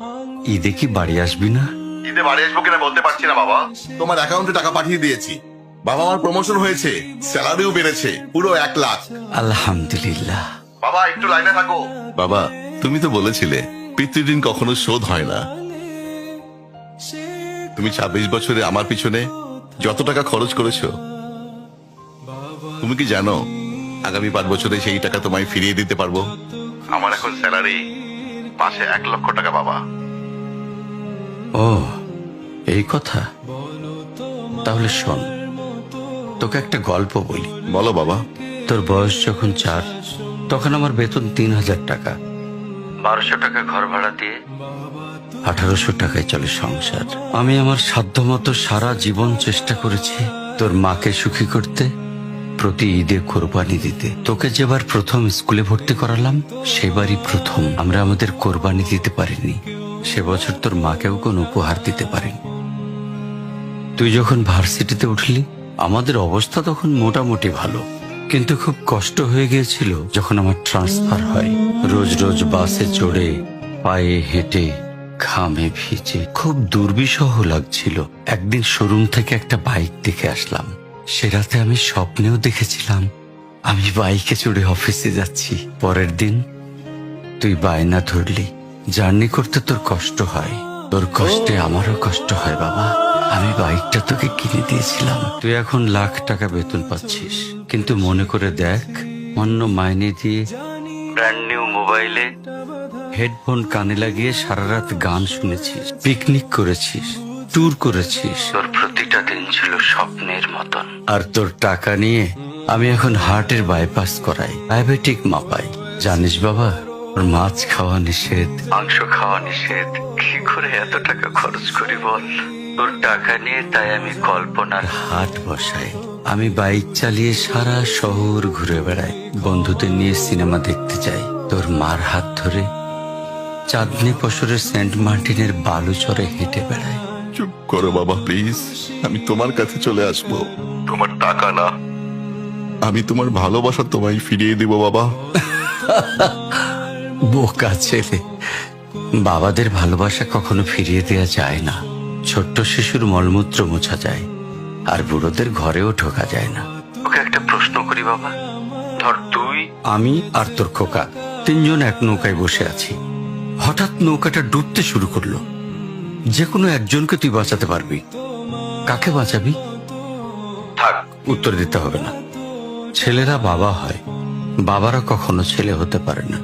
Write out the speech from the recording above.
ঈদে কি বাড়ি আসবি না? ঈদে বাড়ি আসবো কিনা বলতে পারছি না বাবা। তোমার অ্যাকাউন্টে টাকা পাঠিয়ে দিয়েছি। বাবা, আমার প্রমোশন হয়েছে, স্যালারিও বেড়েছে, পুরো 1 লাখ। আলহামদুলিল্লাহ। বাবা, একটু লাইনে থাকো। বাবা, তুমি তো বলেছিলে পিতৃঋণ কখনো শোধ হয় না। তুমি 26 বছরে আমার পিছনে যত টাকা খরচ করেছো, তুমি কি জানো আগামী 5 বছরে সেই টাকা তোমায় ফিরিয়ে দিতে পারবো? আমার এখন স্যালারি মাসে 1 লক্ষ টাকা বাবা। ও, এই কথা। তাহলে শোন, তোকে একটা গল্প বলি। বলো বাবা। তোর বয়স যখন 4, তখন আমার বেতন 3000 টাকা। 1200 টাকা ঘর ভাড়া দিয়ে 1800 টাকায় চলে সংসার। আমি আমার সাধ্যমতো সারা জীবন চেষ্টা করেছি তোর মাকে সুখী করতে, প্রতি ঈদে কোরবানি দিতে। তোকে যেবার প্রথম স্কুলে ভর্তি করালাম, সেবারই প্রথম আমরা আমাদের কোরবানি দিতে পারিনি। সে বছর তোর মাকেও কোনো উপহার দিতে পারিনি। তুই যখন ভার্সিটিতে উঠলি, আমাদের অবস্থা তখন মোটামুটি ভালো, কিন্তু খুব কষ্ট হয়ে গিয়েছিল যখন আমার ট্রান্সফার হয়। রোজ রোজ বাসে চড়ে, পায়ে হেঁটে, ঘামে ভিজে খুব দুর্বিষহ লাগছিল। একদিন শোরুম থেকে একটা বাইক দেখে আসলাম। সে রাতে আমি স্বপ্নেও দেখেছিলাম আমি বাইকে চড়ে অফিসে যাচ্ছি। পরের দিন তুই বায়না ধরলি, জার্নি করতে তোর কষ্ট হয়। তোর কষ্টে আমারও কষ্ট হয় বাবা। আমি বাইকটা তোকে কিনে দিয়েছিলাম। তুই এখন লাখ টাকা বেতন পাচ্ছিস, কিন্তু মনে করে দেখ, অন্য মাইনে দিয়ে ব্র্যান্ড নিউ মোবাইলে হেডফোন কানে লাগিয়ে সারা রাত গান শুনেছিস, পিকনিক করেছিস, ট্যুর করেছিস। তোর প্রতিটা দিন ছিল স্বপ্নের মতন। আর তোর টাকা নিয়ে আমি এখন হার্টের বাইপাস করাই, ডায়াবেটিক মাপাই। জানিস বাবা, ওর মাছ খাওয়া নিষেধ, মাংস খাওয়া নিষেধ। কি করে এত টাকা খরচ করি বল? তোর টাকা নিয়ে তাই আমি কল্পনার হাট বসাই। আমি বাইক চালিয়ে সারা শহর ঘুরে বেড়াই, বন্ধুদের নিয়ে সিনেমা দেখতে যাই। তোর মার হাত ধরে চাঁদনি পশরের সেন্ট মার্টিনের বালুচরে হেঁটে বেড়াই। চুপ করো বাবা প্লিজ। আমি তোমার কাছে চলে আসবো। তোমার টাকা না, আমি তোমার ভালোবাসা তোমায় ফিরিয়ে দিব বাবা। বোকা ছেলে, বাবাদের ভালোবাসা কখনো ফিরিয়ে দেয়া যায় না। ছোট্ট শিশুর মলমূত্র মোছা যায়, আর বুড়োদের ঘরেও ঢোকা যায় না। ওকে একটা প্রশ্ন করি বাবা। ধর তুই, আমি আর তোর খোকা তিনজন এক নৌকায় বসে আছি। হঠাৎ নৌকাটা ডুবতে শুরু করলো। যে কোনো একজনকে তুই বাঁচাতে পারবি, কাকে বাঁচাবি? থাক, উত্তর দিতে হবে না। ছেলেরা বাবা হয়, বাবারা কখনো ছেলে হতে পারে না।